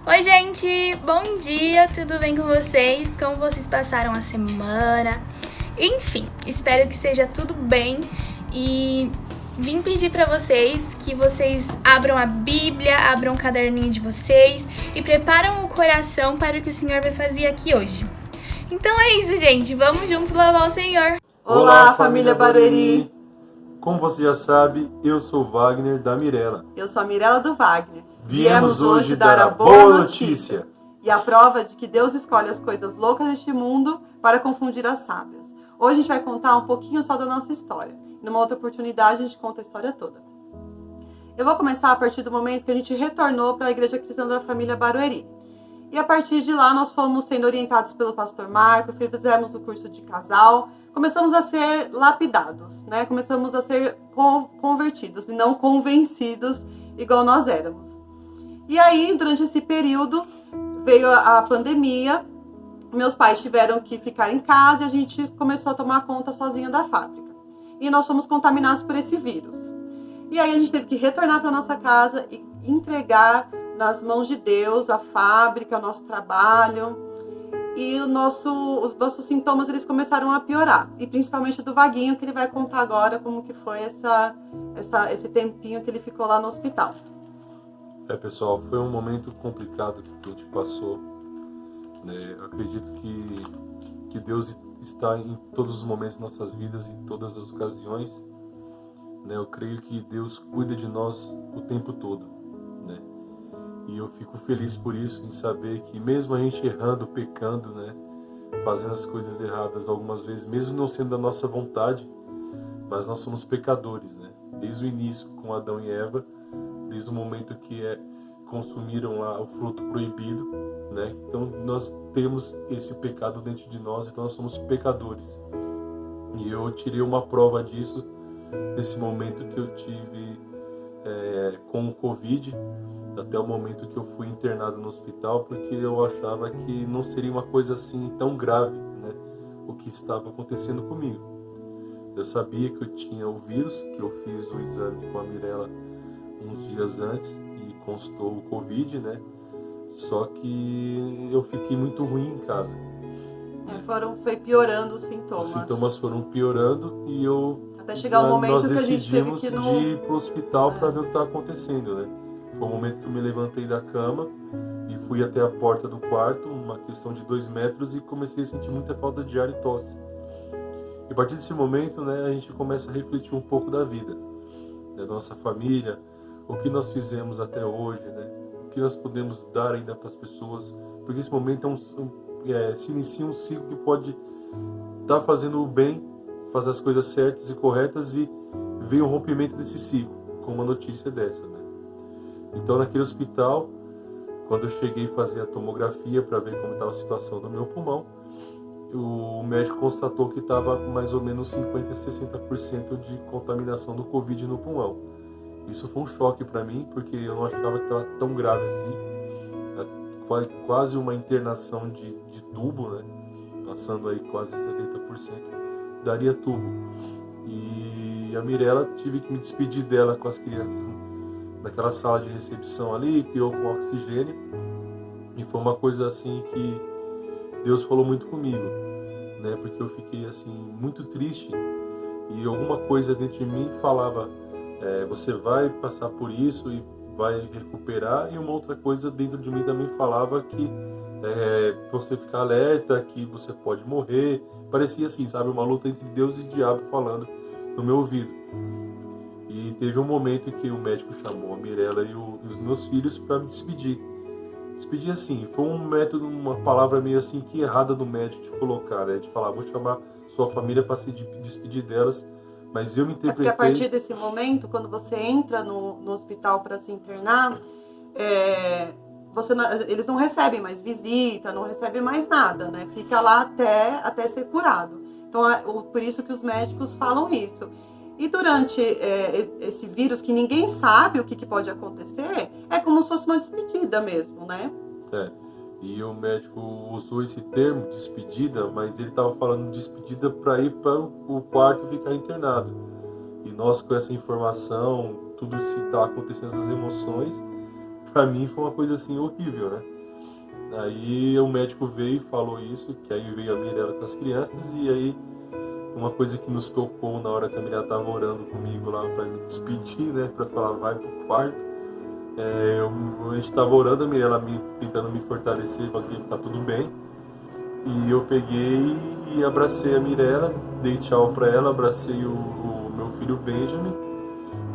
Oi, gente! Bom dia! Tudo bem com vocês? Como vocês passaram a semana? Enfim, espero que esteja tudo bem e vim pedir para vocês que vocês abram a Bíblia, abram o caderninho de vocês e preparam o coração para o que o Senhor vai fazer aqui hoje. Então é isso, gente! Vamos juntos louvar o Senhor! Olá, família Barueri! Como você já sabe, eu sou Wagner da Mirella. Eu sou a Mirella do Wagner. Viemos hoje dar a boa notícia. E a prova de que Deus escolhe as coisas loucas deste mundo para confundir as sábias. Hoje a gente vai contar um pouquinho só da nossa história. Numa outra oportunidade a gente conta a história toda. Eu vou começar a partir do momento que a gente retornou para a Igreja Cristã da Família Barueri. E a partir de lá nós fomos sendo orientados pelo pastor Marco, fizemos o curso de casal, começamos a ser lapidados, né? Começamos a ser convertidos e não convencidos igual nós éramos. E aí, durante esse período, veio a pandemia, meus pais tiveram que ficar em casa e a gente começou a tomar conta sozinha da fábrica. E nós fomos contaminados por esse vírus. E aí a gente teve que retornar para nossa casa e entregar nas mãos de Deus a fábrica, o nosso trabalho. E os nossos sintomas eles começaram a piorar. E principalmente do Vaguinho, que ele vai contar agora como que foi esse tempinho que ele ficou lá no hospital. Pessoal, foi um momento complicado que a gente passou. Né? Eu acredito que Deus está em todos os momentos de nossas vidas, em todas as ocasiões. Né? Eu creio que Deus cuida de nós o tempo todo. Né? E eu fico feliz por isso, em saber que mesmo a gente errando, pecando, né? Fazendo as coisas erradas algumas vezes, mesmo não sendo da nossa vontade, mas nós somos pecadores. Né? Desde o início, com Adão e Eva, desde o momento que consumiram lá o fruto proibido, né? Então nós temos esse pecado dentro de nós, então nós somos pecadores. E eu tirei uma prova disso nesse momento que eu tive com o Covid, até o momento que eu fui internado no hospital, porque eu achava que não seria uma coisa assim tão grave, né? O que estava acontecendo comigo. Eu sabia que eu tinha o vírus, que eu fiz o exame com a Mirella uns dias antes e constou o Covid, né? Só que eu fiquei muito ruim em casa. Foi piorando os sintomas. Os sintomas foram piorando e até chegar o momento que a gente teve que de ir pro hospital para ver o que estava acontecendo, né? Foi o momento que eu me levantei da cama e fui até a porta do quarto, uma questão de 2 metros, e comecei a sentir muita falta de ar e tosse. E a partir desse momento, né, a gente começa a refletir um pouco da vida, da nossa família, o que nós fizemos até hoje, né? O que nós podemos dar ainda para as pessoas, porque esse momento se inicia um ciclo que pode estar fazendo o bem, fazer as coisas certas e corretas, e ver o rompimento desse ciclo, com uma notícia dessa, né? Então, naquele hospital, quando eu cheguei a fazer a tomografia para ver como estava a situação do meu pulmão, o médico constatou que estava mais ou menos 50% a 60% de contaminação do Covid no pulmão. Isso foi um choque para mim, porque eu não achava que estava tão grave assim. Quase uma internação de tubo, né? Passando aí quase 70%, daria tubo. E a Mirella, tive que me despedir dela com as crianças naquela sala de recepção ali, piou com oxigênio. E foi uma coisa assim que Deus falou muito comigo, né? Porque eu fiquei assim muito triste e alguma coisa dentro de mim falava: você vai passar por isso e vai recuperar. E uma outra coisa dentro de mim também falava que você ficar alerta, que você pode morrer. Parecia assim, sabe, uma luta entre Deus e diabo falando no meu ouvido. E teve um momento que o médico chamou a Mirella e os meus filhos para me despedir. Despedir assim, foi um método, uma palavra meio assim que errada do médico de colocar, né? De falar: vou chamar sua família para se despedir delas. Mas eu me interpretei... Porque a partir desse momento, quando você entra no hospital para se internar, eles não recebem mais visita, não recebem mais nada, né? Fica lá até ser curado. Então, por isso que os médicos falam isso. E durante esse vírus, que ninguém sabe o que pode acontecer, é como se fosse uma despedida mesmo, né? E o médico usou esse termo, despedida, mas ele estava falando despedida para ir para o quarto e ficar internado. E nós, com essa informação, tudo isso que está acontecendo, essas emoções, para mim foi uma coisa assim horrível, né? Aí o médico veio e falou isso, que aí veio a Mirella com as crianças, e aí uma coisa que nos tocou na hora que a Mirella estava orando comigo lá para me despedir, né, para falar vai pro quarto, a gente estava orando, a Mirella tentando me fortalecer para que ia ficar tudo bem, e eu peguei e abracei a Mirella, dei tchau para ela, abracei o meu filho Benjamin.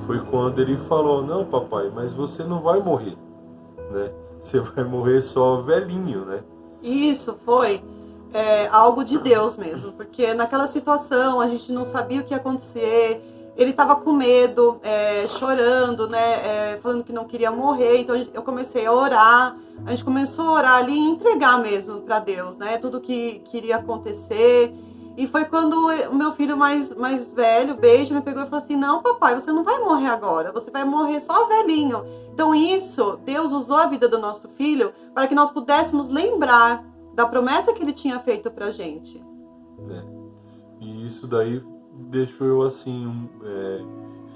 Foi quando ele falou: não, papai, mas você não vai morrer, né? Você vai morrer só velhinho, né? Isso foi algo de Deus mesmo, porque naquela situação a gente não sabia o que ia acontecer, ele estava com medo, chorando, né, falando que não queria morrer, então eu comecei a orar, a gente começou a orar ali e entregar mesmo para Deus, né, tudo que queria acontecer. E foi quando o meu filho mais velho, Beijo, me pegou e falou assim: não, papai, você não vai morrer agora, você vai morrer só velhinho. Então isso, Deus usou a vida do nosso filho para que nós pudéssemos lembrar da promessa que ele tinha feito pra gente. E isso daí deixou eu assim,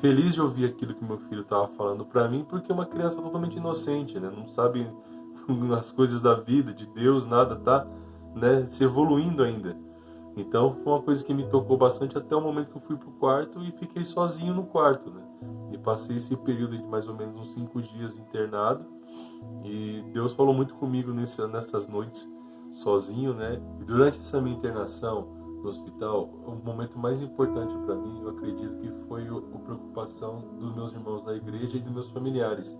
feliz de ouvir aquilo que meu filho estava falando para mim, porque é uma criança totalmente inocente, né? Não sabe as coisas da vida, de Deus, nada, tá, né, se evoluindo ainda. Então foi uma coisa que me tocou bastante até o momento que eu fui pro quarto e fiquei sozinho no quarto, né? E passei esse período de mais ou menos uns 5 dias internado. E Deus falou muito comigo nessas noites sozinho, né? E durante essa minha internação no hospital, o momento mais importante para mim, eu acredito que foi a preocupação dos meus irmãos da igreja e dos meus familiares.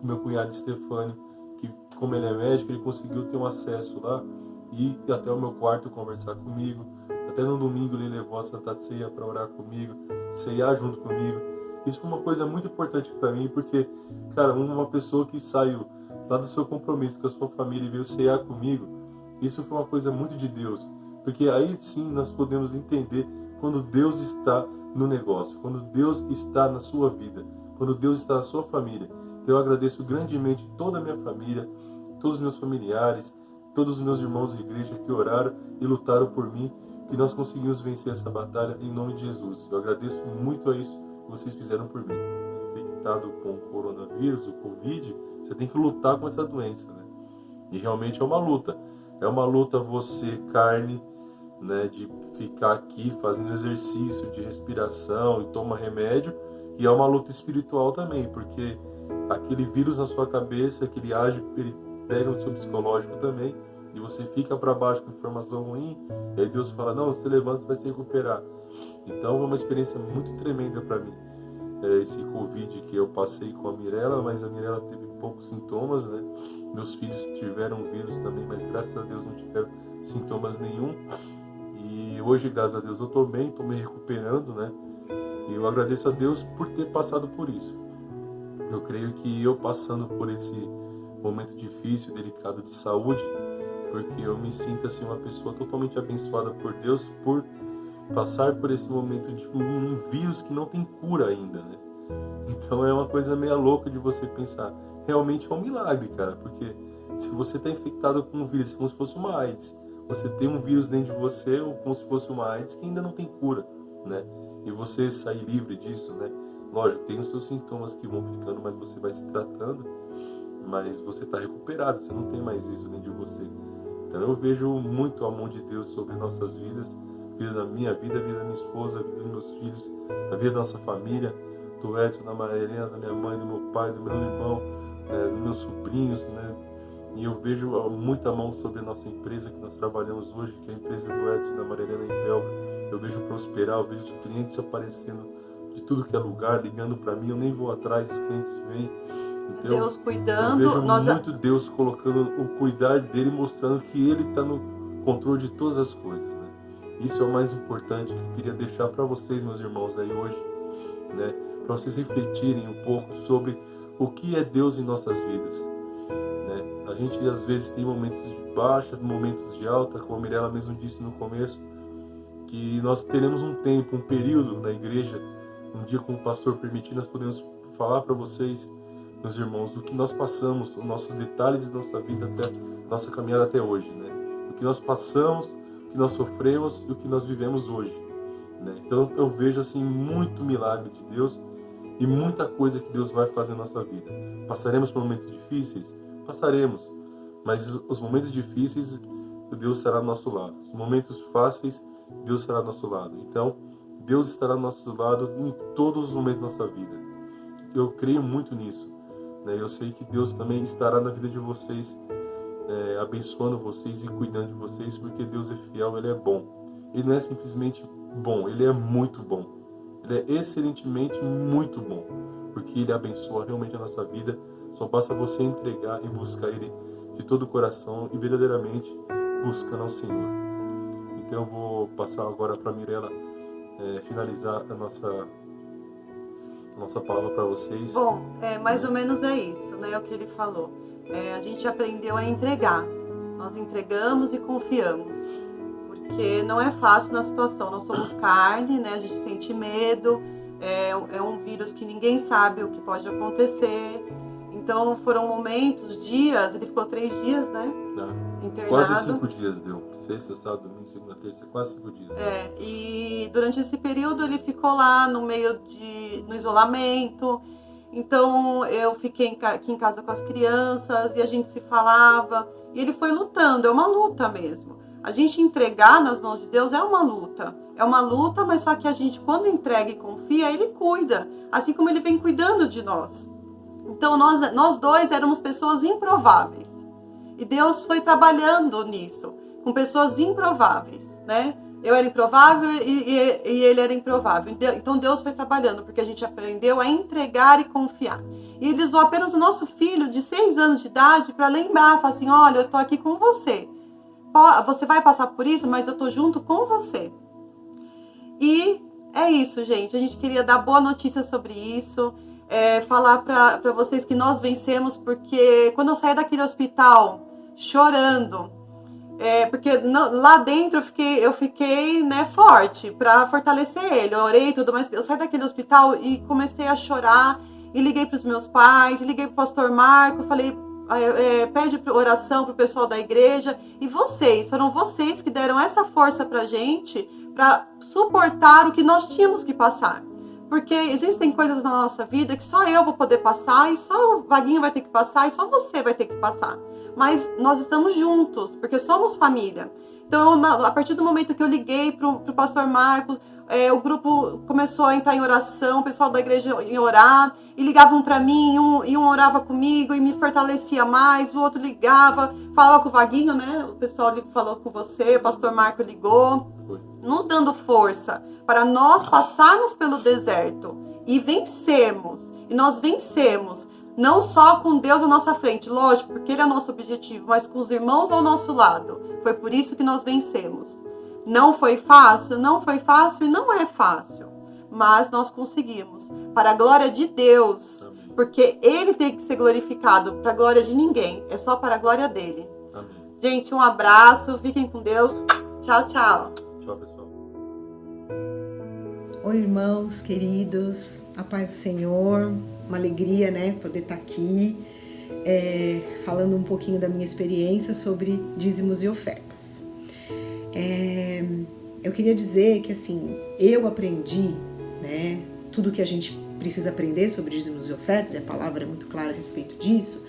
Meu cunhado Stefânio, que como ele é médico, ele conseguiu ter um acesso lá e ir até o meu quarto conversar comigo. Até no domingo ele levou a Santa Ceia para orar comigo, ceiar junto comigo. Isso foi uma coisa muito importante para mim, porque, cara, uma pessoa que saiu lá do seu compromisso com a sua família e veio ceiar comigo, isso foi uma coisa muito de Deus. Porque aí sim nós podemos entender quando Deus está no negócio, quando Deus está na sua vida, quando Deus está na sua família. Então eu agradeço grandemente toda a minha família, todos os meus familiares, todos os meus irmãos de igreja que oraram e lutaram por mim, que nós conseguimos vencer essa batalha em nome de Jesus. Eu agradeço muito a isso que vocês fizeram por mim. Infectado com o coronavírus, o Covid, você tem que lutar com essa doença, né? E realmente é uma luta. É uma luta você, carne, né, de ficar aqui fazendo exercício de respiração e toma remédio, e é uma luta espiritual também, porque aquele vírus na sua cabeça, que ele age, ele pega no seu psicológico também, e você fica para baixo com informação ruim, e aí Deus fala: não, você levanta, você vai se recuperar. Então foi uma experiência muito tremenda para mim, esse Covid que eu passei com a Mirella, mas a Mirella teve poucos sintomas, né? Meus filhos tiveram vírus também, mas graças a Deus não tiveram sintomas nenhum. E hoje, graças a Deus, eu estou bem, estou me recuperando, né? E eu agradeço a Deus por ter passado por isso. Eu creio que eu passando por esse momento difícil, delicado de saúde, porque eu me sinto assim uma pessoa totalmente abençoada por Deus por passar por esse momento de um vírus que não tem cura ainda, né? Então é uma coisa meio louca de você pensar. Realmente é um milagre, cara, porque se você está infectado com um vírus, como se fosse uma AIDS, você tem um vírus dentro de você, ou como se fosse uma AIDS que ainda não tem cura, né? E você sair livre disso, né? Lógico, tem os seus sintomas que vão ficando, mas você vai se tratando, mas você está recuperado, você não tem mais isso dentro de você. Então eu vejo muito a mão de Deus sobre nossas vidas, a vida da minha vida, a vida da minha esposa, a vida dos meus filhos, a vida da nossa família, do Edson, da Maria Helena, da minha mãe, do meu pai, do meu irmão, dos meus sobrinhos, né? E eu vejo muita mão sobre a nossa empresa que nós trabalhamos hoje, que é a empresa do Edson e da Maria Helena em Pelga. Eu vejo prosperar, eu vejo os clientes aparecendo de tudo que é lugar, ligando para mim, eu nem vou atrás, os clientes vêm. Então, Deus cuidando. eu vejo muito Deus colocando o cuidar dele, mostrando que ele está no controle de todas as coisas, né? Isso é o mais importante que eu queria deixar para vocês, meus irmãos, aí hoje, né? Para vocês refletirem um pouco sobre o que é Deus em nossas vidas, né? A gente às vezes tem momentos de baixa, momentos de alta, como a Mirella mesmo disse no começo, que nós teremos um tempo, um período na igreja, um dia com o pastor permitir, nós podemos falar para vocês, meus irmãos, o que nós passamos, os nossos detalhes da nossa vida, até nossa caminhada até hoje, né? O que nós passamos, o que nós sofremos e o que nós vivemos hoje, né? Então eu vejo assim muito milagre de Deus e muita coisa que Deus vai fazer na nossa vida. Passaremos por momentos difíceis? Passaremos, Mas os momentos difíceis, Deus estará ao nosso lado. Os momentos fáceis, Deus estará ao nosso lado. Então, Deus estará ao nosso lado em todos os momentos da nossa vida. Eu creio muito nisso, né? Eu sei que Deus também estará na vida de vocês, abençoando vocês e cuidando de vocês, porque Deus é fiel, Ele é bom. Ele não é simplesmente bom, Ele é muito bom. Ele é excelentemente muito bom, porque Ele abençoa realmente a nossa vida. Só basta você entregar e buscar Ele de todo o coração e verdadeiramente buscando ao Senhor. Então eu vou passar agora para a Mirella finalizar a nossa palavra para vocês. Bom, mais ou menos é isso, né? O que ele falou. A gente aprendeu a entregar. Nós entregamos e confiamos. Porque não é fácil na situação. Nós somos carne, né? A gente sente medo. É um vírus que ninguém sabe o que pode acontecer. Então foram momentos, dias, ele ficou 3 dias, né? Internado. Quase 5 dias deu. Sexta, sábado, domingo, segunda, terça, quase 5 dias. E durante esse período ele ficou lá no isolamento. Então eu fiquei aqui em casa com as crianças e a gente se falava. E ele foi lutando, é uma luta mesmo. A gente entregar nas mãos de Deus é uma luta. É uma luta, mas só que a gente, quando entrega e confia, Ele cuida. Assim como Ele vem cuidando de nós. Então nós dois éramos pessoas improváveis. E Deus foi trabalhando nisso, com pessoas improváveis, né? Eu era improvável e ele era improvável. Então Deus foi trabalhando, porque a gente aprendeu a entregar e confiar. E Ele usou apenas o nosso filho de 6 anos de idade para lembrar, falar assim, olha, eu tô aqui com você. Você vai passar por isso, mas eu tô junto com você. E é isso, gente. A gente queria dar boa notícia sobre isso. Falar para vocês que nós vencemos, porque quando eu saí daquele hospital chorando, porque lá dentro eu fiquei né, forte para fortalecer ele, eu orei e tudo, mas eu saí daquele hospital e comecei a chorar, e liguei para os meus pais, e liguei para o pastor Marco, falei, pede oração para o pessoal da igreja, e foram vocês que deram essa força para gente, para suportar o que nós tínhamos que passar. Porque existem coisas na nossa vida que só eu vou poder passar, e só o Vaguinho vai ter que passar, e só você vai ter que passar. Mas nós estamos juntos, porque somos família. Então, a partir do momento que eu liguei para o pastor Marcos, o grupo começou a entrar em oração, o pessoal da igreja ia orar, e ligavam para mim, e um orava comigo e me fortalecia mais, o outro ligava, falava com o Vaguinho, né? O pessoal falou com você, o pastor Marco ligou, nos dando força para nós passarmos pelo deserto e vencermos. E nós vencemos, não só com Deus à nossa frente, lógico, porque Ele é o nosso objetivo, mas com os irmãos ao nosso lado. Foi por isso que nós vencemos. Não foi fácil e não é fácil, mas nós conseguimos, para a glória de Deus, porque Ele tem que ser glorificado, para a glória de ninguém, é só para a glória dEle. Amém. Gente, um abraço, fiquem com Deus, tchau, tchau. Tchau, pessoal. Oi, irmãos queridos, a paz do Senhor, uma alegria, né, poder estar aqui, falando um pouquinho da minha experiência sobre dízimos e ofertas. Eu queria dizer que, assim, eu aprendi, né, tudo que a gente precisa aprender sobre dízimos e ofertas, e a palavra é muito clara a respeito disso,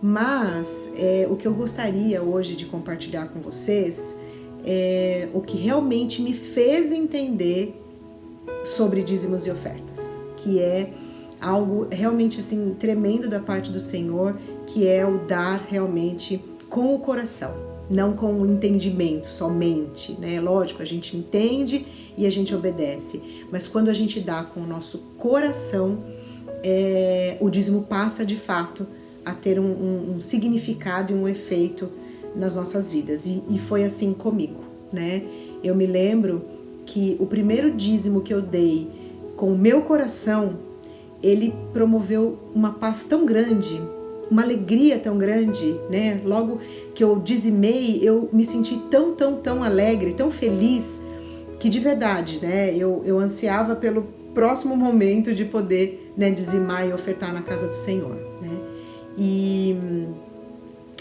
mas o que eu gostaria hoje de compartilhar com vocês é o que realmente me fez entender sobre dízimos e ofertas, que é algo realmente assim tremendo da parte do Senhor, que é o dar realmente com o coração, não com o entendimento somente, né? Lógico, a gente entende e a gente obedece, mas quando a gente dá com o nosso coração, o dízimo passa de fato a ter um significado e um efeito nas nossas vidas, e foi assim comigo, né? Eu me lembro que o primeiro dízimo que eu dei com o meu coração, ele promoveu uma paz tão grande, uma alegria tão grande, né? Logo que eu dizimei, eu me senti tão alegre, tão feliz, que de verdade, né? Eu ansiava pelo próximo momento de poder, né, dizimar e ofertar na casa do Senhor, né?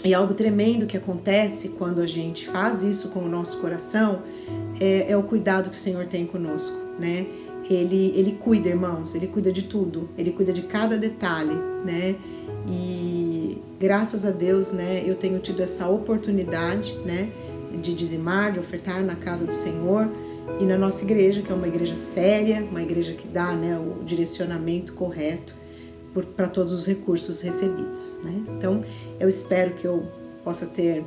E algo tremendo que acontece quando a gente faz isso com o nosso coração é o cuidado que o Senhor tem conosco, né? Ele cuida, irmãos, Ele cuida de tudo, Ele cuida de cada detalhe, né? E Graças a Deus, né, eu tenho tido essa oportunidade, né, de dizimar, de ofertar na casa do Senhor e na nossa igreja, que é uma igreja séria, uma igreja que dá, né, o direcionamento correto para todos os recursos recebidos, né? Então, eu espero que eu possa ter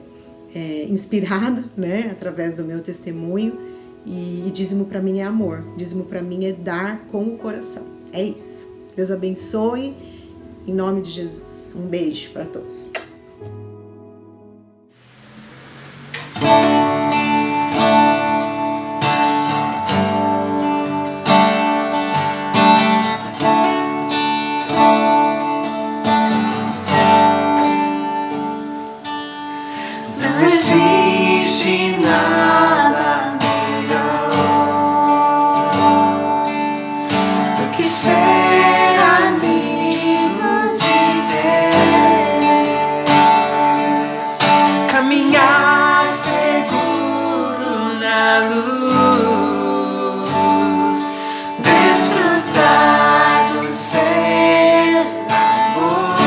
inspirado, né, através do meu testemunho. E dízimo para mim é amor, dízimo para mim é dar com o coração. É isso. Deus abençoe, em nome de Jesus. Um beijo para todos. Não existe nada ser amigo de Deus, caminhar seguro na luz, desfrutar do seu amor,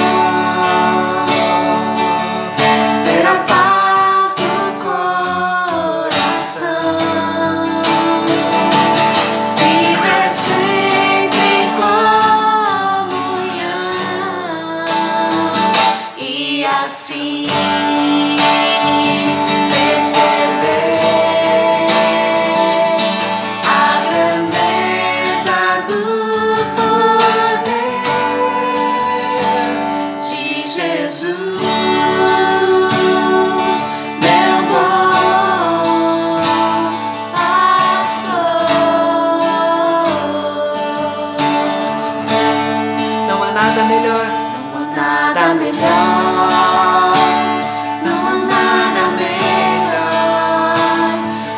ter a paz no coração, viver sempre e assim perceber a grandeza do poder de Jesus, meu bom pastor. Não há nada melhor. Nada melhor, não há nada melhor,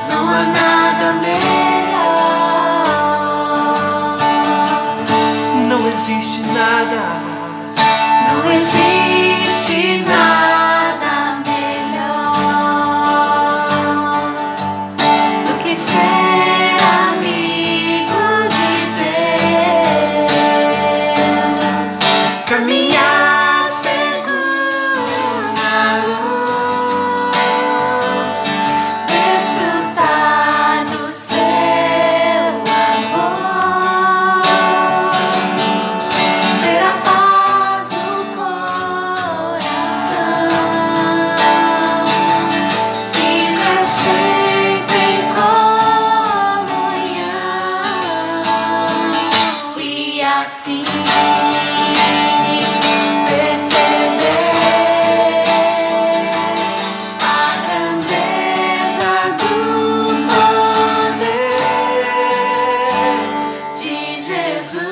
não há nada melhor. Não existe nada, não existe nada melhor do que ser amigo de Deus, caminhar assim perceber a grandeza do poder de Jesus,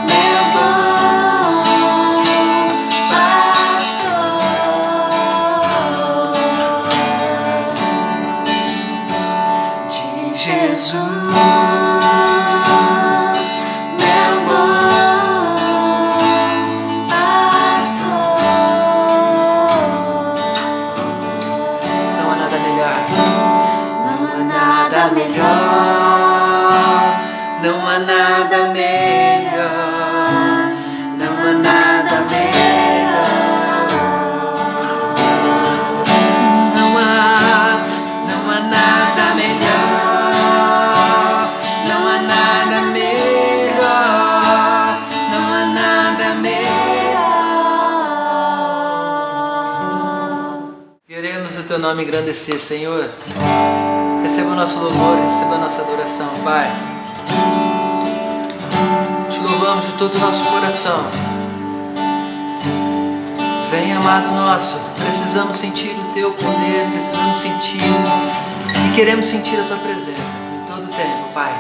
meu bom pastor, de Jesus. Não há nada melhor, não há nada melhor, não há nada melhor, não há nada melhor, não há nada melhor. Queremos o teu nome engrandecer, Senhor. Receba o nosso louvor, receba a nossa adoração, Pai. Te louvamos de todo o nosso coração. Vem, amado nosso, precisamos sentir o Teu poder, precisamos sentir e queremos sentir a Tua presença em todo o tempo, Pai.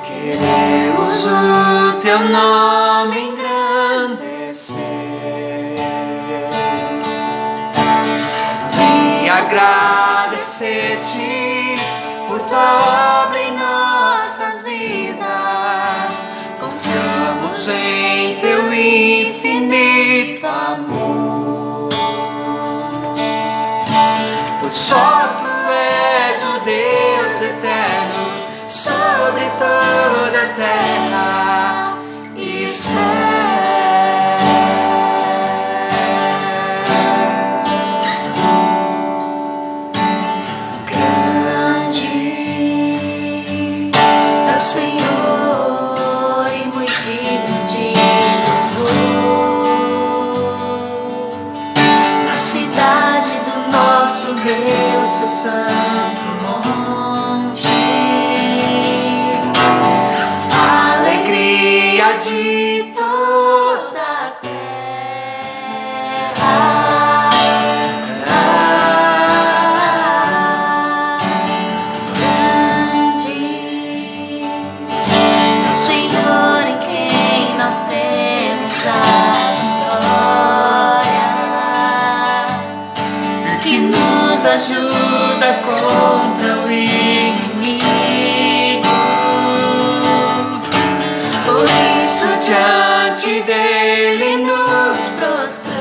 Queremos o Teu nome engrandecer e agradecer-te por Tua obra em nossas vidas. Confiamos em Teu infinito amor, pois só Tu és o Deus eterno sobre toda a terra e céu. Deus, seu santo monte, alegria de toda a terra, grande o Senhor em quem nós temos a vitória, que nos ajuda contra o inimigo. Por isso diante dele nos prostramos,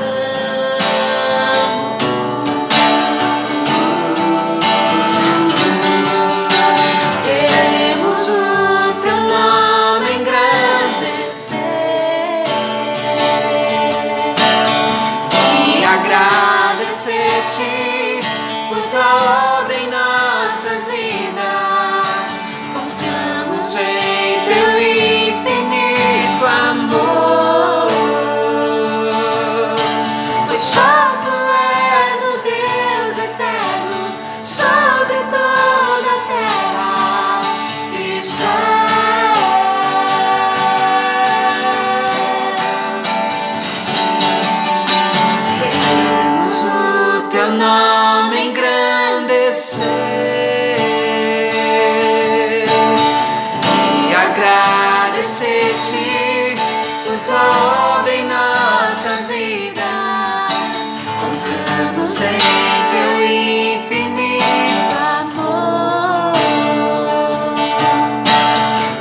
queremos o teu nome engrandecer e agradecer-te por tua obra em nossas vidas. Confiamos em teu infinito amor, pois só tu és o Deus eterno sobre toda a terra e céu. Queremos o teu nome e agradecer-te por tua obra em nossas vidas. Confiamos em teu infinito amor,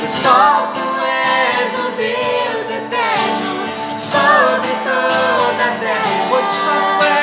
e só tu és o Deus eterno sobre toda a terra, pois só tu és.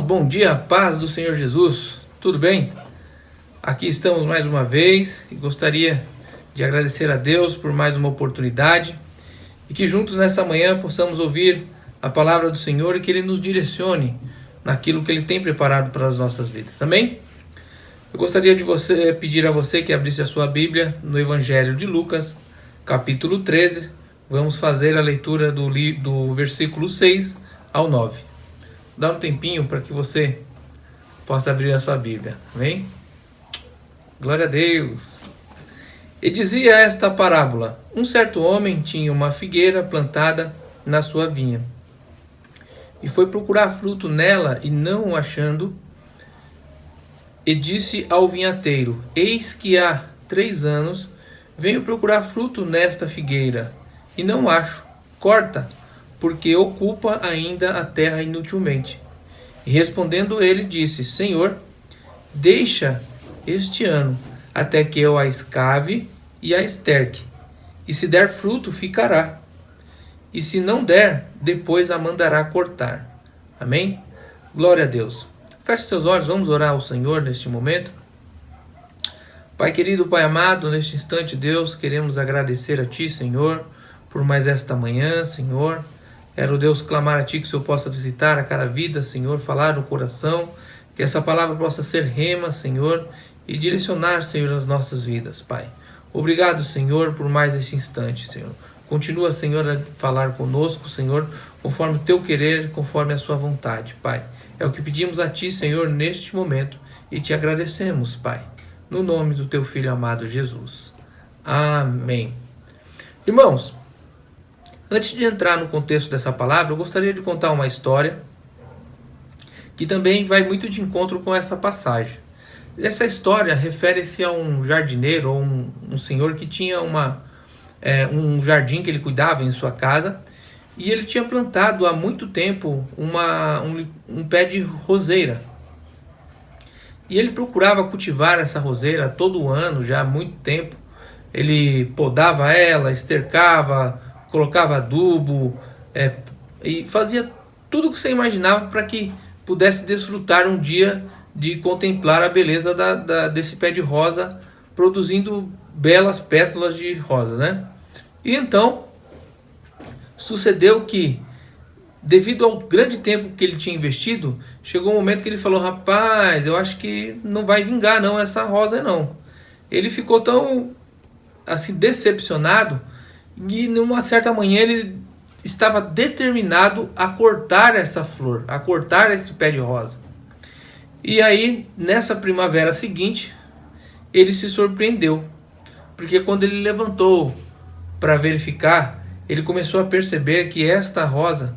Bom dia, paz do Senhor Jesus, tudo bem? Aqui estamos mais uma vez e gostaria de agradecer a Deus por mais uma oportunidade e que juntos nessa manhã possamos ouvir a palavra do Senhor e que Ele nos direcione naquilo que Ele tem preparado para as nossas vidas, amém? Eu gostaria de pedir a você que abrisse a sua Bíblia no Evangelho de Lucas, capítulo 13, vamos fazer a leitura do versículo 6 ao 9. Dá um tempinho para que você possa abrir a sua Bíblia. Amém? Glória a Deus. E dizia esta parábola: um certo homem tinha uma figueira plantada na sua vinha. E foi procurar fruto nela, e não o achando, e disse ao vinhateiro: eis que há 3 anos venho procurar fruto nesta figueira, e não acho. Corta, porque ocupa ainda a terra inutilmente. E respondendo ele, disse: Senhor, deixa este ano, até que eu a escave e a esterque. E se der fruto, ficará. E se não der, depois a mandará cortar. Amém? Glória a Deus. Feche seus olhos, vamos orar ao Senhor neste momento. Pai querido, Pai amado, neste instante, Deus, queremos agradecer a Ti, Senhor, por mais esta manhã, Senhor. Quero, Deus, clamar a Ti que o Senhor possa visitar a cada vida, Senhor, falar no coração, que essa palavra possa ser rema, Senhor, e direcionar, Senhor, as nossas vidas, Pai. Obrigado, Senhor, por mais este instante, Senhor. Continua, Senhor, a falar conosco, Senhor, conforme o Teu querer, conforme a Sua vontade, Pai. É o que pedimos a Ti, Senhor, neste momento, e Te agradecemos, Pai. no nome do teu Filho amado Jesus. Amém. Irmãos, antes de entrar no contexto dessa palavra, eu gostaria de contar uma história que também vai muito de encontro com essa passagem. Essa história refere-se a um jardineiro, ou um senhor que tinha um jardim que ele cuidava em sua casa, e ele tinha plantado há muito tempo um pé de roseira. E ele procurava cultivar essa roseira todo ano, já há muito tempo. Ele podava ela, estercava, colocava adubo, e fazia tudo o que você imaginava para que pudesse desfrutar um dia de contemplar a beleza desse pé de rosa, produzindo belas pétalas de rosa, né? E então, sucedeu que, devido ao grande tempo que ele tinha investido, chegou um momento que ele falou: rapaz, eu acho que não vai vingar não essa rosa não. Ele ficou tão assim decepcionado, e numa certa manhã ele estava determinado a cortar essa flor, a cortar esse pé de rosa. E aí, nessa primavera seguinte, ele se surpreendeu, porque quando ele levantou para verificar, ele começou a perceber que esta rosa,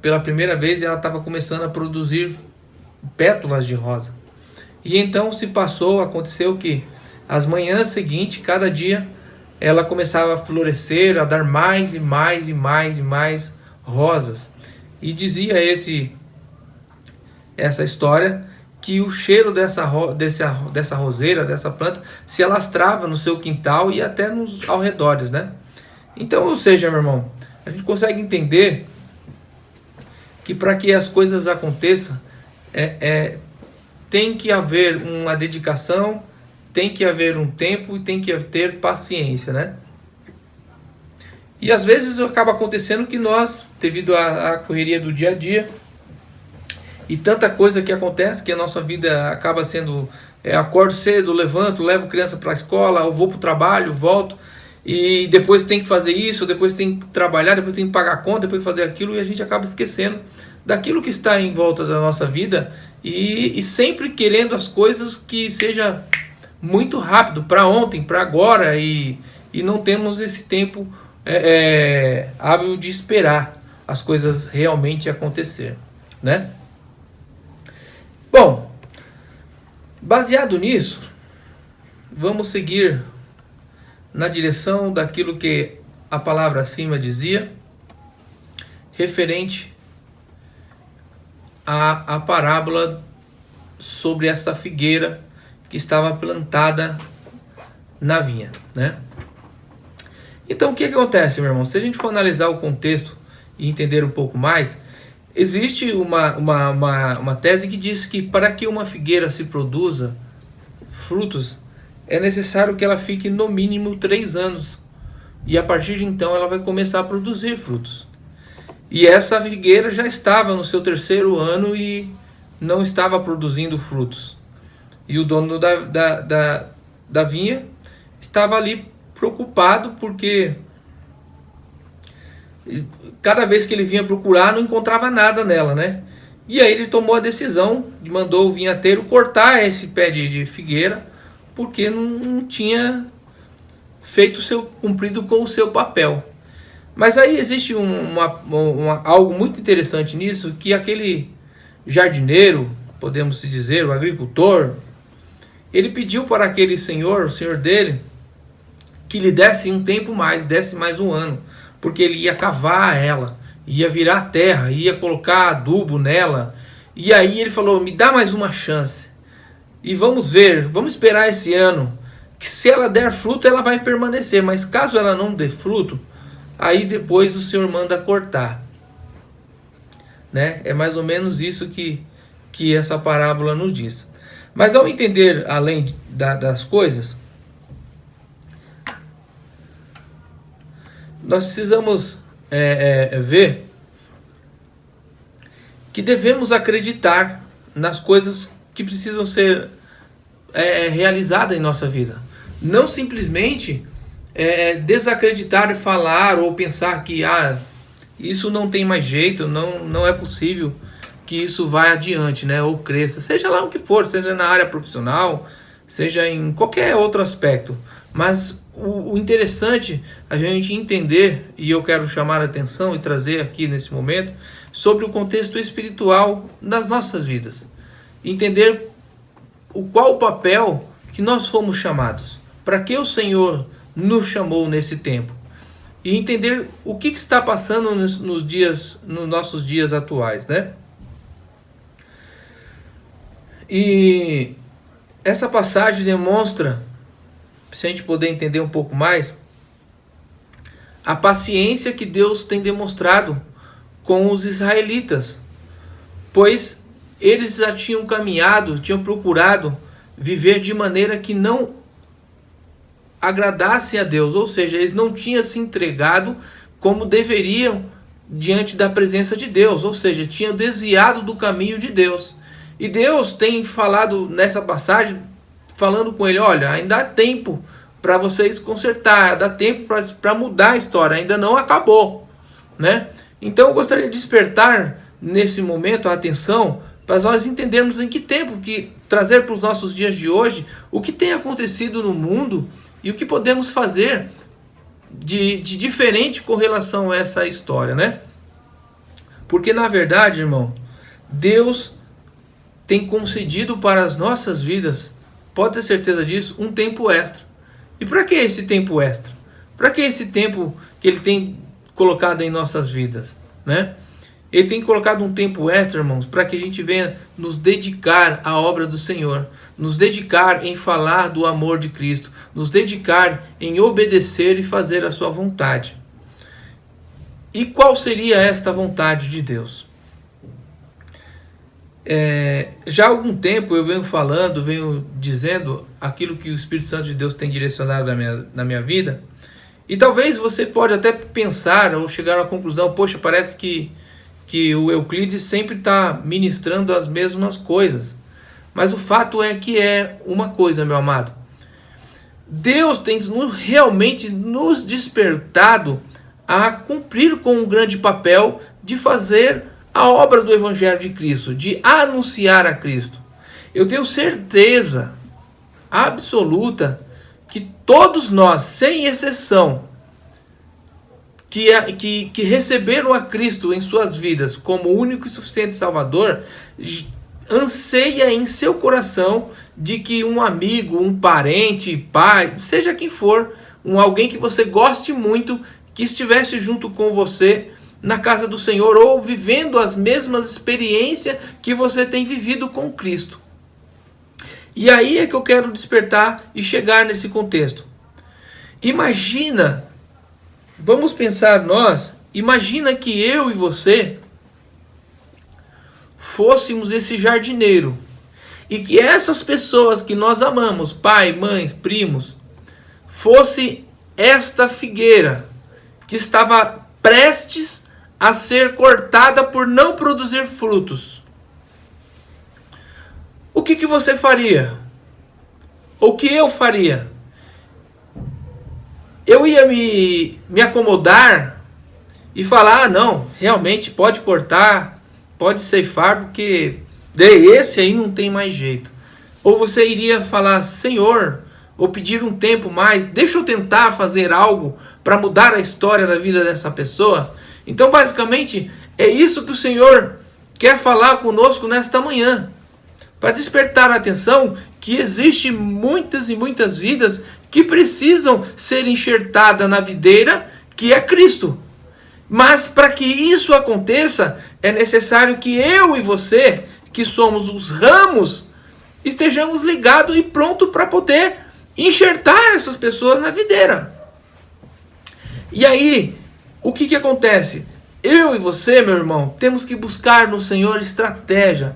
pela primeira vez, ela estava começando a produzir pétalas de rosa. E então aconteceu que as manhãs seguintes, cada dia, ela começava a florescer, a dar mais e mais e mais e mais rosas. E dizia essa história que o cheiro dessa roseira, dessa planta, se alastrava no seu quintal e até nos arredores, né? Então, ou seja, meu irmão, a gente consegue entender que para que as coisas aconteçam, tem que haver uma dedicação, tem que haver um tempo e tem que ter paciência, né? E às vezes acaba acontecendo que nós, devido à correria do dia a dia e tanta coisa que acontece, que a nossa vida acaba sendo, acordo cedo, levanto, levo criança para a escola, eu vou para o trabalho, volto, e depois tem que fazer isso, depois tem que trabalhar, depois tem que pagar a conta, depois fazer aquilo, e a gente acaba esquecendo daquilo que está em volta da nossa vida e sempre querendo as coisas que seja muito rápido, para ontem, para agora, e não temos esse tempo hábil de esperar as coisas realmente acontecer, né? Bom, baseado nisso, vamos seguir na direção daquilo que a palavra acima dizia, referente à parábola sobre essa figueira que estava plantada na vinha, né? Então, o que acontece, meu irmão? Se a gente for analisar o contexto e entender um pouco mais, existe uma tese que diz que para que uma figueira se produza frutos, é necessário que ela fique no mínimo 3 anos. E a partir de então ela vai começar a produzir frutos. E essa figueira já estava no seu 3º ano e não estava produzindo frutos. E o dono da vinha estava ali preocupado, porque cada vez que ele vinha procurar não encontrava nada nela, né? E aí ele tomou a decisão, mandou o vinhateiro cortar esse pé de figueira, porque não tinha cumprido com o seu papel. Mas aí existe algo muito interessante nisso, que aquele jardineiro, podemos dizer, o agricultor, ele pediu para aquele senhor, o senhor dele, que lhe desse um tempo mais, desse mais um ano, porque ele ia cavar ela, ia virar terra, ia colocar adubo nela. E aí ele falou: me dá mais uma chance e vamos ver, vamos esperar esse ano, que se ela der fruto ela vai permanecer, mas caso ela não dê fruto, aí depois o Senhor manda cortar, né? É mais ou menos isso que essa parábola nos diz. Mas ao entender além das coisas, nós precisamos ver que devemos acreditar nas coisas que precisam ser realizadas em nossa vida. Não simplesmente desacreditar e falar ou pensar que isso não tem mais jeito, não é possível que isso vá adiante, né? Ou cresça, seja lá o que for, seja na área profissional, seja em qualquer outro aspecto. Mas o interessante a gente entender, e eu quero chamar a atenção e trazer aqui nesse momento, sobre o contexto espiritual das nossas vidas. Entender qual o papel que nós fomos chamados, para que o Senhor nos chamou nesse tempo. E entender o que está passando nos nossos dias atuais, né? E essa passagem demonstra, se a gente puder entender um pouco mais, a paciência que Deus tem demonstrado com os israelitas, pois eles já tinham caminhado, tinham procurado viver de maneira que não agradasse a Deus, ou seja, eles não tinham se entregado como deveriam diante da presença de Deus, ou seja, tinham desviado do caminho de Deus. E Deus tem falado nessa passagem, falando com ele, olha, ainda há tempo para vocês consertar, dá tempo para mudar a história, ainda não acabou, né? Então eu gostaria de despertar nesse momento a atenção para nós entendermos em que tempo, que trazer para os nossos dias de hoje o que tem acontecido no mundo e o que podemos fazer de diferente com relação a essa história, né? Porque na verdade, irmão, Deus tem concedido para as nossas vidas, pode ter certeza disso, um tempo extra. E para que esse tempo extra? Para que esse tempo que Ele tem colocado em nossas vidas, né? Ele tem colocado um tempo extra, irmãos, para que a gente venha nos dedicar à obra do Senhor, nos dedicar em falar do amor de Cristo, nos dedicar em obedecer e fazer a sua vontade. E qual seria esta vontade de Deus? Já há algum tempo eu venho falando, venho dizendo aquilo que o Espírito Santo de Deus tem direcionado na minha vida, e talvez você pode até pensar ou chegar à conclusão, poxa, parece que o Euclides sempre está ministrando as mesmas coisas. Mas o fato é que é uma coisa, meu amado. Deus tem realmente nos despertado a cumprir com um grande papel de fazer a obra do Evangelho de Cristo, de anunciar a Cristo. Eu tenho certeza absoluta que todos nós, sem exceção, que receberam a Cristo em suas vidas como único e suficiente Salvador, anseia em seu coração de que um amigo, um parente, pai, seja quem for, alguém que você goste muito, que estivesse junto com você na casa do Senhor ou vivendo as mesmas experiências que você tem vivido com Cristo. E aí é que eu quero despertar e chegar nesse contexto. Vamos pensar imagina que eu e você fôssemos esse jardineiro e que essas pessoas que nós amamos, pai, mães, primos, fosse esta figueira que estava prestes a ser cortada por não produzir frutos. O que você faria? O que eu faria? Eu ia me acomodar e falar, não, realmente pode cortar, pode ceifar, porque esse aí não tem mais jeito. Ou você iria falar, Senhor, ou pedir um tempo mais, deixa eu tentar fazer algo para mudar a história da vida dessa pessoa. Então, basicamente, é isso que o Senhor quer falar conosco nesta manhã, para despertar a atenção que existe muitas e muitas vidas que precisam ser enxertadas na videira, que é Cristo. Mas para que isso aconteça, é necessário que eu e você, que somos os ramos, estejamos ligados e prontos para poder enxertar essas pessoas na videira. E aí, o que acontece? Eu e você, meu irmão, temos que buscar no Senhor estratégia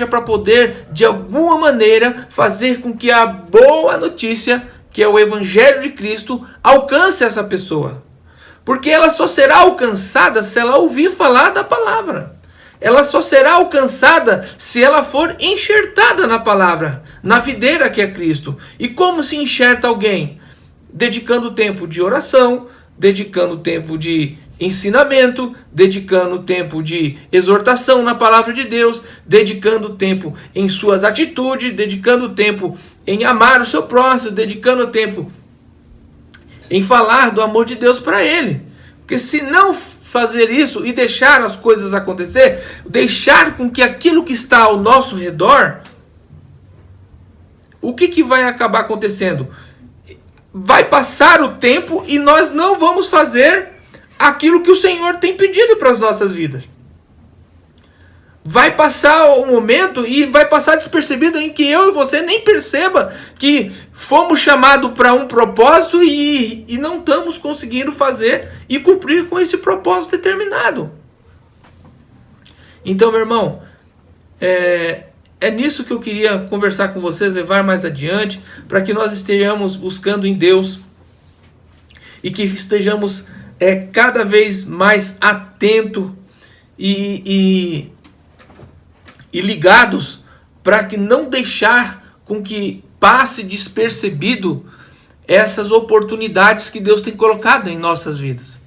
para poder, de alguma maneira, fazer com que a boa notícia, que é o Evangelho de Cristo, alcance essa pessoa. Porque ela só será alcançada se ela ouvir falar da palavra. Ela só será alcançada se ela for enxertada na palavra, na videira que é Cristo. E como se enxerta alguém? Dedicando tempo de oração, dedicando tempo de ensinamento, dedicando tempo de exortação na palavra de Deus, dedicando tempo em suas atitudes, dedicando tempo em amar o seu próximo, dedicando tempo em falar do amor de Deus para ele. Porque se não fazer isso e deixar as coisas acontecer, deixar com que aquilo que está ao nosso redor, o que vai acabar acontecendo? Vai passar o tempo e nós não vamos fazer aquilo que o Senhor tem pedido para as nossas vidas. Vai passar o momento e vai passar despercebido em que eu e você nem perceba que fomos chamados para um propósito e não estamos conseguindo fazer e cumprir com esse propósito determinado. Então, meu irmão, é nisso que eu queria conversar com vocês, levar mais adiante, para que nós estejamos buscando em Deus e que estejamos cada vez mais atentos e ligados, para que não deixar com que passe despercebido essas oportunidades que Deus tem colocado em nossas vidas.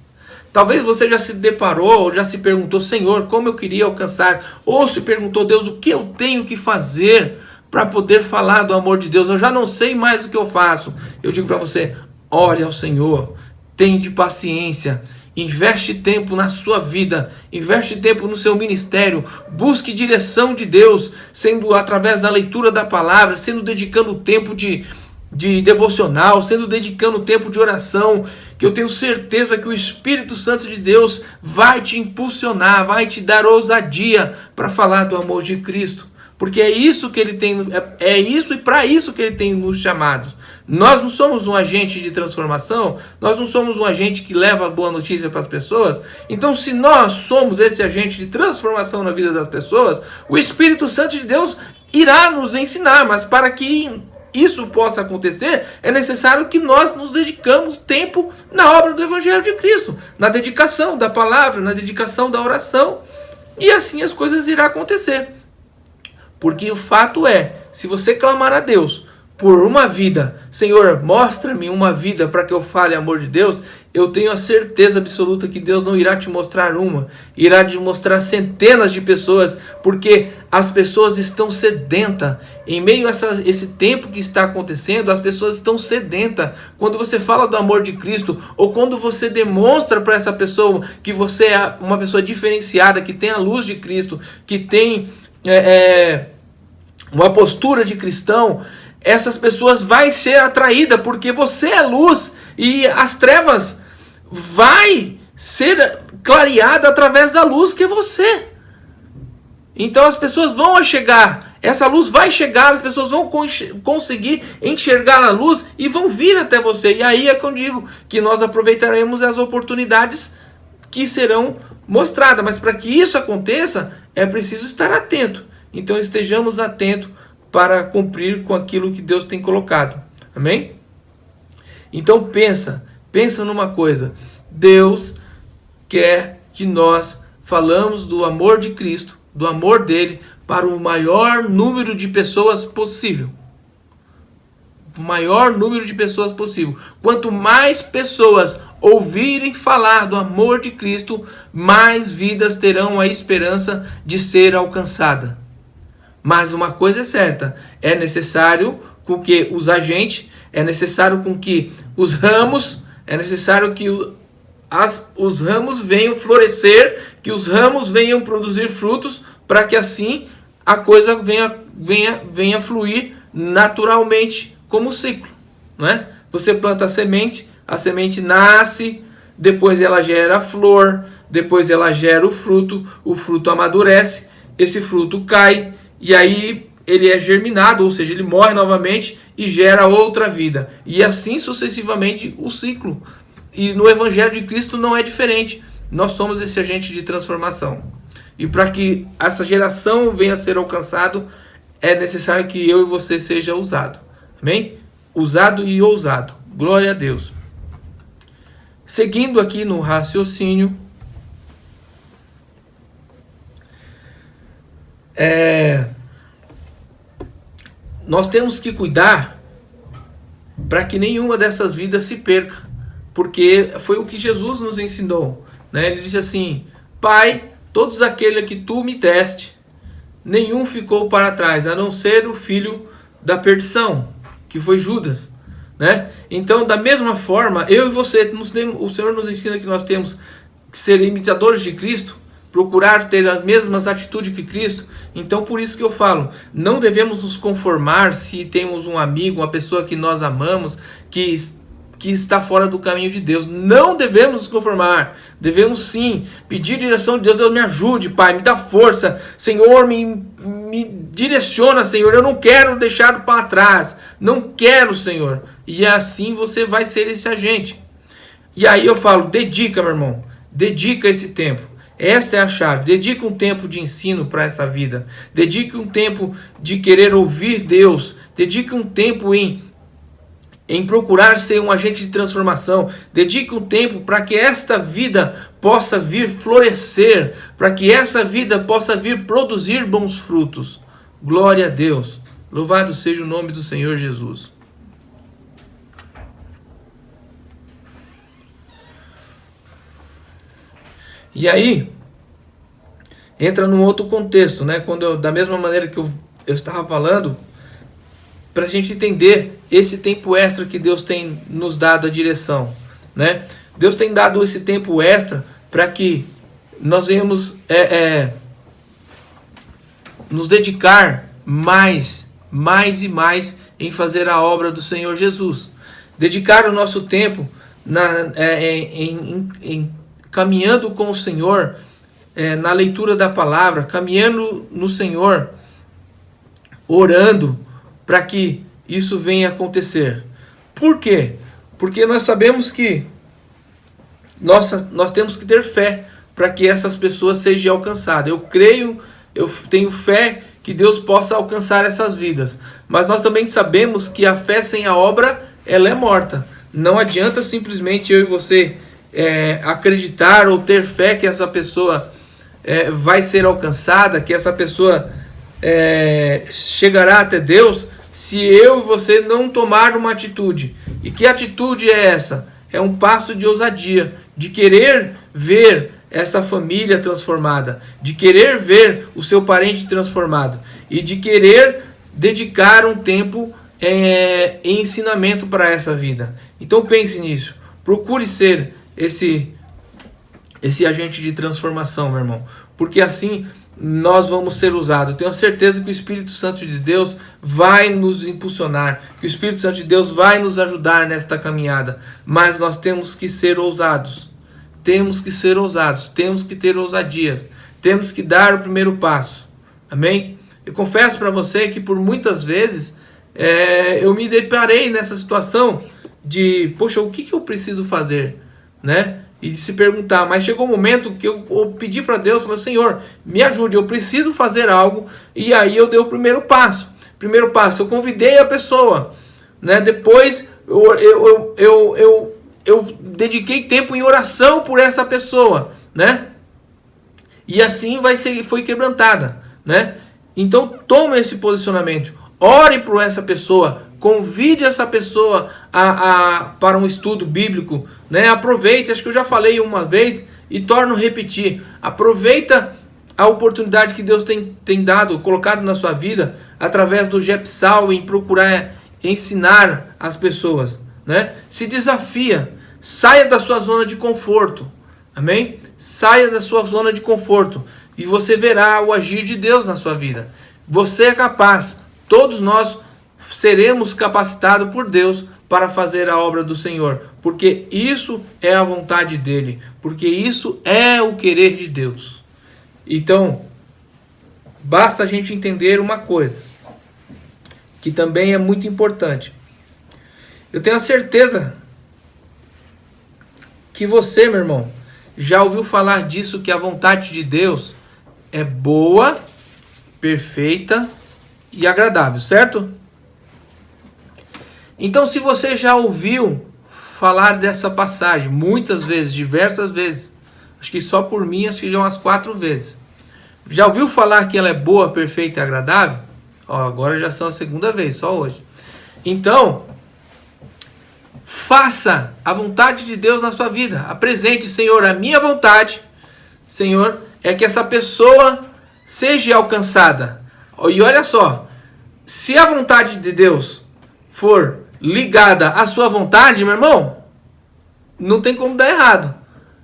Talvez você já se deparou ou já se perguntou: Senhor, como eu queria alcançar? Ou se perguntou: Deus, o que eu tenho que fazer para poder falar do amor de Deus? Eu já não sei mais o que eu faço. Eu digo para você: ore ao Senhor, tenha paciência, investe tempo na sua vida, investe tempo no seu ministério, busque direção de Deus, sendo através da leitura da palavra, sendo dedicando tempo de devocional, sendo dedicando tempo de oração, que eu tenho certeza que o Espírito Santo de Deus vai te impulsionar, vai te dar ousadia para falar do amor de Cristo, porque é isso que ele tem, é isso e para isso que ele tem nos chamado. Nós não somos um agente de transformação, nós não somos um agente que leva boa notícia para as pessoas. Então, se nós somos esse agente de transformação na vida das pessoas, o Espírito Santo de Deus irá nos ensinar, mas para que isso possa acontecer, é necessário que nós nos dedicamos tempo na obra do Evangelho de Cristo, na dedicação da palavra, na dedicação da oração, e assim as coisas irão acontecer. Porque o fato é, se você clamar a Deus por uma vida, Senhor, mostra-me uma vida para que eu fale amor de Deus, eu tenho a certeza absoluta que Deus não irá te mostrar uma, irá te mostrar centenas de pessoas, porque as pessoas estão sedentas. Em meio a esse tempo que está acontecendo, as pessoas estão sedentas. Quando você fala do amor de Cristo, ou quando você demonstra para essa pessoa que você é uma pessoa diferenciada, que tem a luz de Cristo, que tem uma postura de cristão, essas pessoas vão ser atraídas, porque você é luz e as trevas vai ser clareada através da luz que é você. Então as pessoas vão chegar, essa luz vai chegar, as pessoas vão conseguir enxergar a luz e vão vir até você. E aí é que eu digo que nós aproveitaremos as oportunidades que serão mostradas. Mas para que isso aconteça, é preciso estar atento. Então estejamos atentos para cumprir com aquilo que Deus tem colocado. Amém? Então pensa numa coisa. Deus quer que nós falamos do amor de Cristo, do amor dele, para o maior número de pessoas possível. O maior número de pessoas possível. Quanto mais pessoas ouvirem falar do amor de Cristo, mais vidas terão a esperança de ser alcançada. Mas uma coisa é certa, é necessário com que os agentes, é necessário com que os ramos, é necessário que os ramos venham florescer, que os ramos venham produzir frutos, para que assim a coisa venha fluir naturalmente como ciclo, não é? Você planta a semente nasce, depois ela gera flor, depois ela gera o fruto amadurece, esse fruto cai, e aí ele é germinado, ou seja, ele morre novamente e gera outra vida. E assim sucessivamente o ciclo. E no Evangelho de Cristo não é diferente. Nós somos esse agente de transformação. E para que essa geração venha a ser alcançado, é necessário que eu e você seja usado. Amém? Usado e ousado. Glória a Deus. Seguindo aqui no raciocínio, nós temos que cuidar para que nenhuma dessas vidas se perca, porque foi o que Jesus nos ensinou. né? Ele disse assim: Pai, todos aqueles que tu me deste, nenhum ficou para trás, a não ser o filho da perdição, que foi Judas, né? Então, da mesma forma, eu e você, o Senhor nos ensina que nós temos que ser imitadores de Cristo, procurar ter as mesmas atitudes que Cristo. Então, por isso que eu falo, não devemos nos conformar se temos um amigo, uma pessoa que nós amamos, que está fora do caminho de Deus. Não devemos nos conformar. Devemos sim pedir direção de Deus. Deus, me ajude, Pai, me dá força. Senhor, me direciona, Senhor. Eu não quero deixar para trás. Não quero, Senhor. E assim você vai ser esse agente. E aí eu falo, dedica, meu irmão. Dedica esse tempo. Esta é a chave. Dedique um tempo de ensino para essa vida. Dedique um tempo de querer ouvir Deus. Dedique um tempo em procurar ser um agente de transformação. Dedique um tempo para que esta vida possa vir florescer, para que essa vida possa vir produzir bons frutos. Glória a Deus. Louvado seja o nome do Senhor Jesus. E aí, entra num outro contexto, né? Da mesma maneira que eu estava falando, para a gente entender esse tempo extra que Deus tem nos dado a direção, né? Deus tem dado esse tempo extra para que nós venhamos nos dedicar mais e mais em fazer a obra do Senhor Jesus. Dedicar o nosso tempo caminhando com o Senhor, na leitura da palavra, caminhando no Senhor, orando, para que isso venha acontecer. Por quê? Porque nós sabemos que nós temos que ter fé para que essas pessoas sejam alcançadas. Eu tenho fé que Deus possa alcançar essas vidas. Mas nós também sabemos que a fé sem a obra, ela é morta. Não adianta simplesmente eu e você acreditar ou ter fé que essa pessoa vai ser alcançada, que essa pessoa chegará até Deus, se eu e você não tomar uma atitude. E que atitude é essa? É um passo de ousadia, de querer ver essa família transformada, de querer ver o seu parente transformado e de querer dedicar um tempo em ensinamento para essa vida. Então pense nisso, procure ser esse agente de transformação, meu irmão, porque assim nós vamos ser usados. Eu tenho certeza que o Espírito Santo de Deus vai nos impulsionar, que o Espírito Santo de Deus vai nos ajudar nesta caminhada, mas nós temos que ser ousados. Temos que ser ousados, temos que ter ousadia, temos que dar o primeiro passo. Amém? Eu confesso para você que por muitas vezes eu me deparei nessa situação de, poxa, o que eu preciso fazer? Né? E de se perguntar, mas chegou um momento que eu pedi para Deus, falei, Senhor, me ajude, eu preciso fazer algo, e aí eu dei o primeiro passo. Primeiro passo, eu convidei a pessoa, né? Depois eu dediquei tempo em oração por essa pessoa, né? E assim foi quebrantada, né? Então tome esse posicionamento, ore por essa pessoa, convide essa pessoa para um estudo bíblico, né? Aproveite, acho que eu já falei uma vez e torno a repetir, aproveita a oportunidade que Deus tem dado, colocado na sua vida, através do GEPSAL, em procurar ensinar as pessoas, né? Se desafia, saia da sua zona de conforto, amém? Saia da sua zona de conforto e você verá o agir de Deus na sua vida. Você é capaz, todos nós seremos capacitados por Deus para fazer a obra do Senhor, porque isso é a vontade dele, porque isso é o querer de Deus. Então, basta a gente entender uma coisa, que também é muito importante. Eu tenho a certeza que você, meu irmão, já ouviu falar disso, que a vontade de Deus é boa, perfeita e agradável, certo? Então, se você já ouviu falar dessa passagem muitas vezes, diversas vezes, acho que só por mim, acho que já umas 4 vezes, já ouviu falar que ela é boa, perfeita e agradável? Ó, agora já são a segunda vez, só hoje. Então, faça a vontade de Deus na sua vida. Apresente, Senhor, a minha vontade, Senhor, é que essa pessoa seja alcançada. E olha só, se a vontade de Deus for ligada à sua vontade, meu irmão, não tem como dar errado.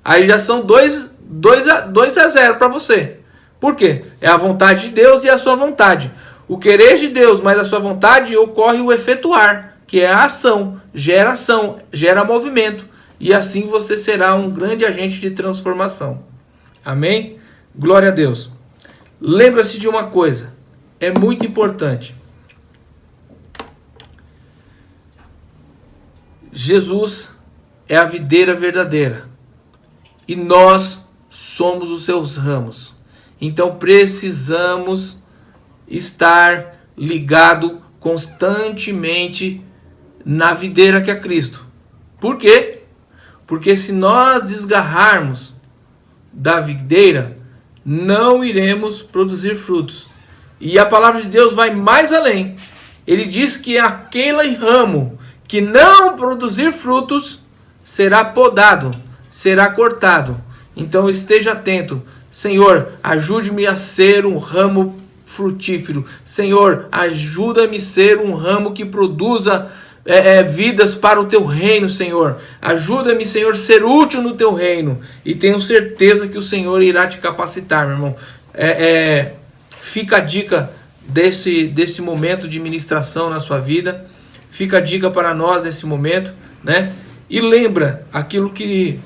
Aí já são 2-0 para você. Por quê? É a vontade de Deus e a sua vontade. O querer de Deus, mas a sua vontade, ocorre o efetuar, que é a ação, gera movimento. E assim você será um grande agente de transformação. Amém? Glória a Deus. Lembra-se de uma coisa, é muito importante. Jesus é a videira verdadeira e nós somos os seus ramos. Então precisamos estar ligado constantemente na videira que é Cristo. Por quê? Porque se nós desgarrarmos da videira, não iremos produzir frutos. E a palavra de Deus vai mais além. Ele diz que aquele ramo que não produzir frutos será podado, será cortado. Então esteja atento. Senhor, ajude-me a ser um ramo frutífero. Senhor, ajuda-me a ser um ramo que produza vidas para o teu reino, Senhor. Ajuda-me, Senhor, a ser útil no teu reino. E tenho certeza que o Senhor irá te capacitar, meu irmão. Fica a dica desse momento de ministração na sua vida. Fica a dica para nós nesse momento, né? E lembra aquilo que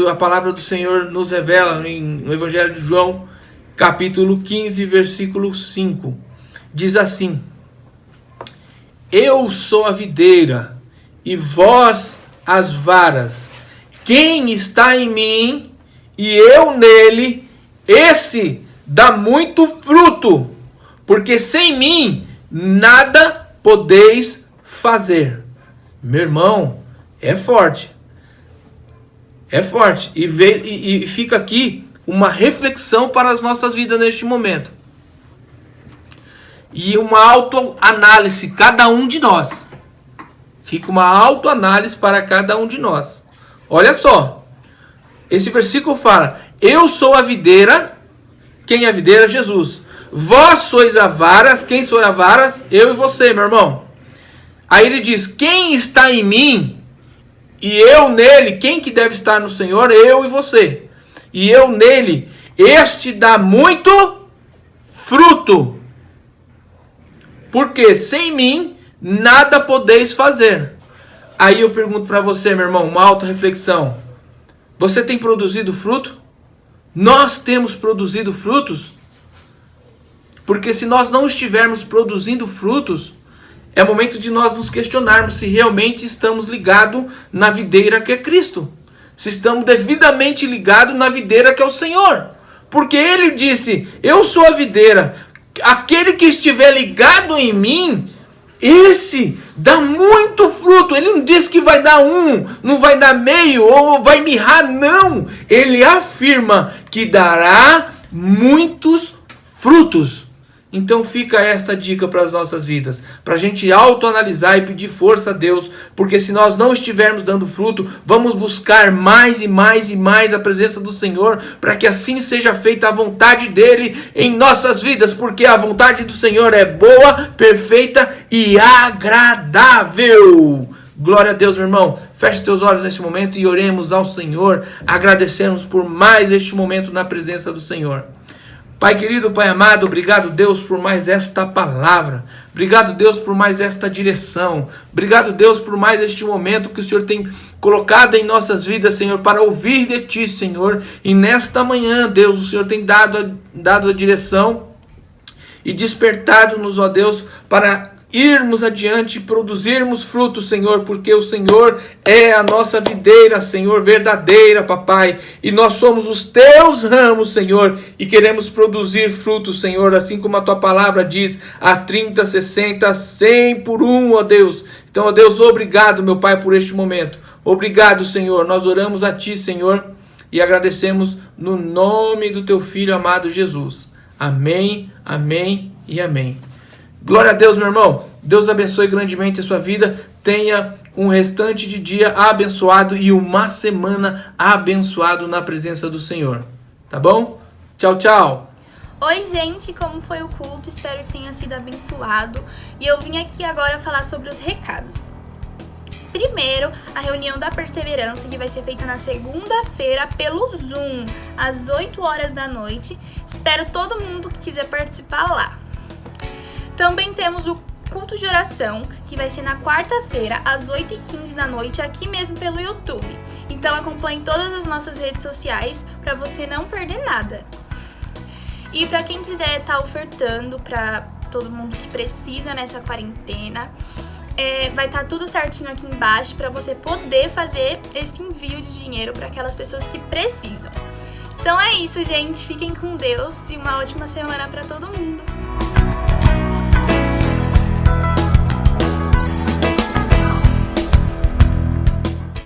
a palavra do Senhor nos revela no Evangelho de João, capítulo 15, versículo 5. Diz assim: Eu sou a videira e vós as varas. Quem está em mim e eu nele, esse dá muito fruto, porque sem mim nada podeis fazer. Meu irmão, é forte. É forte. E fica aqui uma reflexão para as nossas vidas neste momento. E uma autoanálise, cada um de nós. Fica uma autoanálise para cada um de nós. Olha só. Esse versículo fala: Eu sou a videira. Quem é a videira? Jesus. Vós sois a varas. Quem sou a varas? Eu e você, meu irmão. Aí ele diz: Quem está em mim e eu nele? Quem que deve estar no Senhor? Eu e você. E eu nele, este dá muito fruto. Porque sem mim nada podeis fazer. Aí eu pergunto para você, meu irmão, uma auto-reflexão. Você tem produzido fruto? Nós temos produzido frutos? Porque se nós não estivermos produzindo frutos, é momento de nós nos questionarmos se realmente estamos ligados na videira que é Cristo. Se estamos devidamente ligados na videira que é o Senhor. Porque Ele disse: Eu sou a videira. Aquele que estiver ligado em mim, esse dá muito fruto. Ele não diz que vai dar não vai dar meio, ou vai mirrar, não. Ele afirma que dará muitos frutos. Então fica esta dica para as nossas vidas, para a gente autoanalisar e pedir força a Deus, porque se nós não estivermos dando fruto, vamos buscar mais e mais e mais a presença do Senhor, para que assim seja feita a vontade dEle em nossas vidas, porque a vontade do Senhor é boa, perfeita e agradável. Glória a Deus, meu irmão. Feche teus olhos nesse momento e oremos ao Senhor, agradecemos por mais este momento na presença do Senhor. Pai querido, Pai amado, obrigado, Deus, por mais esta palavra. Obrigado, Deus, por mais esta direção. Obrigado, Deus, por mais este momento que o Senhor tem colocado em nossas vidas, Senhor, para ouvir de Ti, Senhor. E nesta manhã, Deus, o Senhor tem dado a direção e despertado-nos, ó Deus, para irmos adiante e produzirmos frutos, Senhor, porque o Senhor é a nossa videira, Senhor, verdadeira, Papai, e nós somos os Teus ramos, Senhor, e queremos produzir frutos, Senhor, assim como a Tua palavra diz, a 30, 60, 100 por um, ó Deus. Então, ó Deus, obrigado, meu Pai, por este momento. Obrigado, Senhor, nós oramos a Ti, Senhor, e agradecemos no nome do Teu Filho amado Jesus. Amém, amém e amém. Glória a Deus, meu irmão. Deus abençoe grandemente a sua vida. Tenha um restante de dia abençoado e uma semana abençoado na presença do Senhor. Tá bom? Tchau, tchau! Oi, gente, como foi o culto? Espero que tenha sido abençoado. E eu vim aqui agora falar sobre os recados. Primeiro, a reunião da perseverança, que vai ser feita na segunda-feira pelo Zoom, às 8 horas da noite. Espero todo mundo que quiser participar lá. Também temos o culto de oração, que vai ser na quarta-feira, às 8h15 da noite, aqui mesmo pelo YouTube. Então acompanhe todas as nossas redes sociais para você não perder nada. E para quem quiser estar ofertando para todo mundo que precisa nessa quarentena, vai estar tudo certinho aqui embaixo para você poder fazer esse envio de dinheiro para aquelas pessoas que precisam. Então é isso, gente. Fiquem com Deus e uma ótima semana para todo mundo.